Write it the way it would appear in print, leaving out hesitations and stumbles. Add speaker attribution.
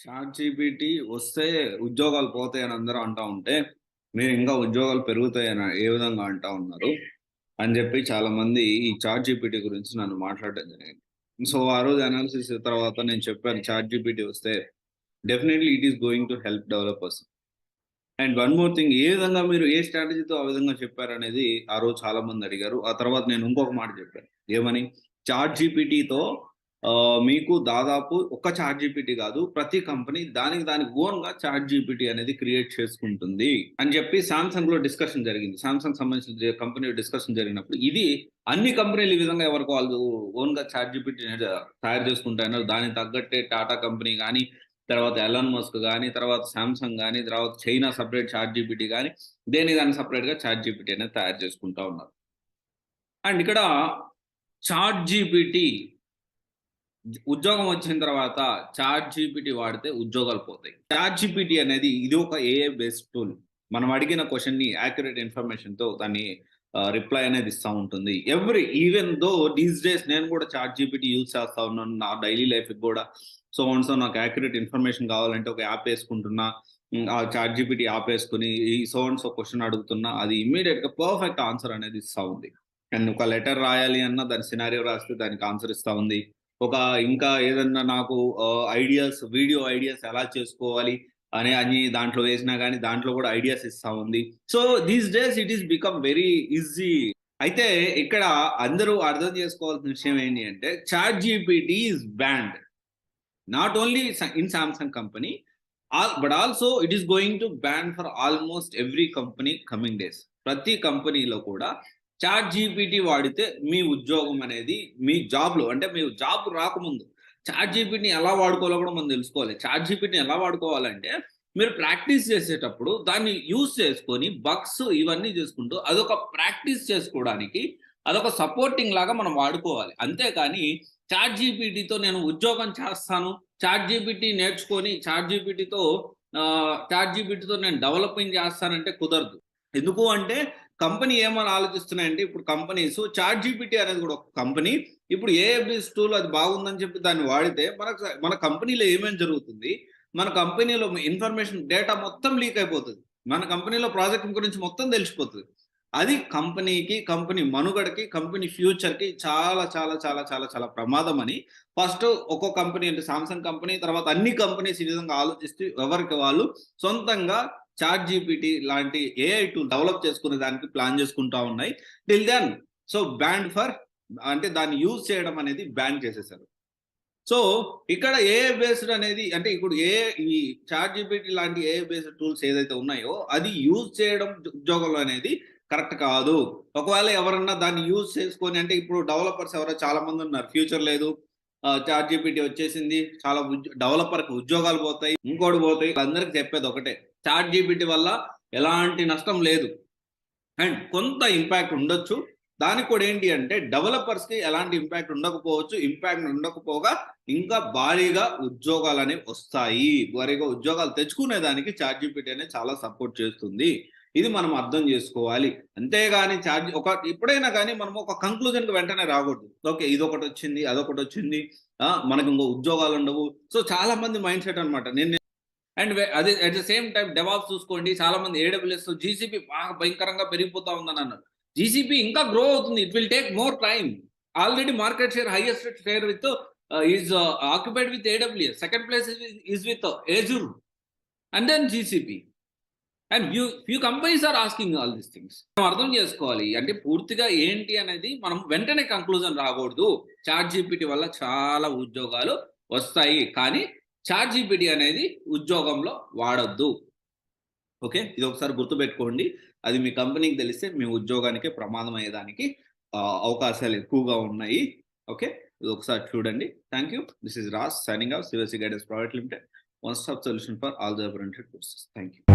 Speaker 1: ChatGPT వస్తే ఉద్యోగాలు పోతాయని అందరూ అంటా ఉంటే, మీరు ఇంకా ఉద్యోగాలు పెరుగుతాయని ఏ విధంగా అంటా ఉన్నారు? అని చెప్పి చాలామంది ఈ చాట్‌జీపీటీ గురించి నన్ను మాట్లాడడం జరిగింది. సో, ఆ రోజు అనాలిసిస్ తర్వాత నేను చెప్పాను చాట్‌జీపీటీ వస్తే definitely it is going to help developers. And one more thing ఏ విధంగా మీరు ఏ స్ట్రాటజీతో ఆ విధంగా చెప్పారనేది ఆ రోజు చాలామంది అడిగారు. ఆ తర్వాత నేను ఇంకొక మాట చెప్పాను. ఏమని? చాట్‌జీపీటీతో మీకు దాదాపు ఒక్క చాట్‌జీపీటీ కాదు. ప్రతి కంపెనీ దానికి ఓన్‌గా చాట్‌జీపీటీ అనేది క్రియేట్ చేసుకుంటుంది అని చెప్పి సామ్‌సంగ్‌లో డిస్కషన్ జరిగింది. సామ్‌సంగ్ సంబంధించిన కంపెనీ డిస్కషన్ జరిగినప్పుడు ఇది అన్ని కంపెనీలు ఈ విధంగా ఎవరికి వాళ్ళు ఓన్‌గా చాట్‌జీపీటీ అనేది తయారు చేసుకుంటున్నారు. దానికి తగ్గట్టే టాటా కంపెనీ గాని, తర్వాత ఎలాన్ మస్క్ గాని, తర్వాత సామ్‌సంగ్ గాని, తర్వాత చైనా సెపరేట్ చాట్‌జీపీటీ గాని, దేనికి దానికి సెపరేట్‌గా చాట్‌జీపీటీ అనేది తయారు చేసుకుంటా ఉన్నారు. అండ్ ఇక్కడ చాట్‌జీపీటీ ఉద్యోగం వచ్చిన తర్వాత చాట్‌జీపీటీ వాడితే ఉద్యోగాలు పోతాయి. చాట్‌జీపీటీ అనేది ఇది ఒక ఏఐ బేస్డ్ టూల్. మనం అడిగిన క్వెషన్‌ని యాక్యురేట్ ఇన్ఫర్మేషన్‌తో దాన్ని రిప్లై అనేది ఇస్తా ఉంటుంది. ఈవెన్ దో దీస్ డేస్ నేను కూడా చాట్‌జీపీటీ యూజ్ చేస్తా ఉన్నాను. నా డైలీ లైఫ్‌కి కూడా సో నాకు యాక్యురేట్ ఇన్ఫర్మేషన్ కావాలంటే ఒక యాప్ యేసుకుంటున్నా. ఆ చాట్‌జీపీటీ యాప్ యేసుకొని ఈ క్వెషన్ అడుగుతున్నా. అది ఇమ్మీడియేట్‌గా పర్ఫెక్ట్ ఆన్సర్ అనేది ఇస్తా ఉంది. అండ్ ఒక లెటర్ రాయాలి అన్నా దాని సినారియో రాస్తే దానికి ఆన్సర్ ఇస్తా ఉంది. ఒక ఇంకా ఏదన్నా నాకు వీడియో ఐడియాస్ ఎలా చేసుకోవాలి అని దాంట్లో వేసినా గానీ, దాంట్లో గూడా ఐడియాస్ ఇస్తా ఉంది. So, these days it is become very easy. అయితే ఇక్కడ అందరూ అర్థం చేసుకోవాల్సిన విషయం ఏంటి అంటే, chat GPT is banned. Not only in Samsung company, but also it is going to ban for almost every company coming days. ప్రతి కంపెనీలో కూడా చాట్ జీపీటీ వాడితే మీ ఉద్యోగం అనేది మీ జాబ్‌లో అంటే మీరు జాబ్ రాకముందు చాట్ జీపీటీని ఎలా వాడుకోవాలో కూడా మనం తెలుసుకోవాలి. చాట్ జీపీటీని ఎలా వాడుకోవాలంటే మీరు ప్రాక్టీస్ చేసేటప్పుడు దాన్ని యూజ్ చేసుకొని బగ్స్ ఇవన్నీ చేసుకుంటూ అదొక ప్రాక్టీస్ చేసుకోవడానికి అదొక సపోర్టింగ్ లాగా మనం వాడుకోవాలి. అంతేకాని చాట్ జీపీటీతో నేను ఉద్యోగం చేస్తాను, చాట్ జీపీటీ నేర్చుకొని చాట్ జీపీటీతో నేను డెవలపింగ్ చేస్తానంటే కుదరదు. ఎందుకు అంటే కంపెనీ ఏమని ఆలోచిస్తున్నాయంటే ఇప్పుడు కంపెనీస్ చాట్ జీపీటీ అనేది కూడా ఒక కంపెనీ. ఇప్పుడు ఏఐ బేస్డ్ టూల్ అది బాగుందని చెప్పి దాన్ని వాడితే మన కంపెనీలో ఏమేం జరుగుతుంది? మన కంపెనీలో ఇన్ఫర్మేషన్ డేటా మొత్తం లీక్ అయిపోతది. మన కంపెనీలో ప్రాజెక్ట్ గురించి మొత్తం తెలిసిపోతది. అది కంపెనీకి, కంపెనీ మనుగడకి, కంపెనీ ఫ్యూచర్‌కి చాలా చాలా చాలా చాలా చాలా ప్రమాదం అని ఫస్ట్ ఒక్కో కంపెనీ అంటే సామ్‌సంగ్ కంపెనీ తర్వాత అన్ని కంపెనీస్ ఈ విధంగా ఆలోచిస్తూ ఎవరికి వాళ్ళు సొంతంగా చాట్ జీపీటీ లాంటి ఏఐ టూల్ డెవలప్ చేసుకునే దానికి ప్లాన్ చేసుకుంటా ఉన్నాయి. Till then so banned for అంటే దాన్ని యూజ్ చేయడం అనేది బ్యాన్ చేసేసారు. సో ఇక్కడ ఏఐ బేస్డ్ అనేది అంటే ఇప్పుడు ఈ చాట్ జీపీటీ లాంటి ఏఐ బేస్డ్ టూల్స్ ఏదైతే ఉన్నాయో అది యూజ్ చేయడం ఉద్యోగంలో అనేది కరెక్ట్ కాదు. ఒకవేళ ఎవరన్నా దాన్ని యూజ్ చేసుకొని అంటే ఇప్పుడు డెవలపర్స్ ఎవరో చాలా మంది ఉన్నారు. ఫ్యూచర్ లేదు. చాట్ జీపీటీ వచ్చేసింది. చాలా డెవలపర్‌కి ఉద్యోగాలు పోతాయి. ఇంకోటి పోతాయి. అందరికి చెప్పేది ఒకటే. చాట్ జీపీటీ వల్ల ఎలాంటి నష్టం లేదు. అండ్ కొంత ఇంపాక్ట్ ఉండొచ్చు. దానికి కూడా ఏంటి అంటే డెవలపర్స్‌కి ఎలాంటి ఇంపాక్ట్ ఉండకపోవచ్చు. ఇంపాక్ట్ ఉండకపోగా ఇంకా భారీగా ఉద్యోగాలనేవి వస్తాయి. భారీగా ఉద్యోగాలు తెచ్చుకునే దానికి చాట్ జీపీటీ అనేది చాలా సపోర్ట్ చేస్తుంది. ఇది మనం అర్థం చేసుకోవాలి. అంతేగాని ఎప్పుడైనా గాని మనం ఒక కంక్లూజన్‌కి వెంటనే రాకూడదు. ఓకే. ఇదొకటొచ్చింది, అదొకటొచ్చింది. మనకి ఇంకో ఉద్యోగాలుండవు. సో చాలా మంది మైండ్ సెట్ అన్నమాట. అండ్ అదే at the same time DevOps చూసుకోండి. చాలా మంది ఏడబ్ల్యూఎస్, జీసీపీ బాగా భయంకరంగా పెరిగిపోతా ఉందని అన్నారు. జీసీపీ ఇంకా గ్రో అవుతుంది. It will take more time. Already market share highest share with is occupied with AWS. Second place is with Azure and then GCP. And few companies are asking all these things. మనం అర్థం చేసుకోవాలి. అంటే పూర్తిగా ఏంటి అనేది మనం వెంటనే conclusion రాకూడదు. చాట్ జీపీటీ వల్ల చాలా ఉద్యోగాలు వస్తాయి. కానీ చాట్ జీపీటీ అనేది ఉద్యోగంలో వాడొద్దు. ఓకే. ఇది ఒకసారి గుర్తుపెట్టుకోండి. అది మీ కంపెనీకి తెలిస్తే మీ ఉద్యోగానికే ప్రమాదం అయ్యేదానికి అవకాశాలు ఎక్కువగా ఉన్నాయి. ఓకే. ఇది ఒకసారి చూడండి. Thank you. This is Raj signing off CVC guidance private limited. One stop solution for all the branded courses. Thank you.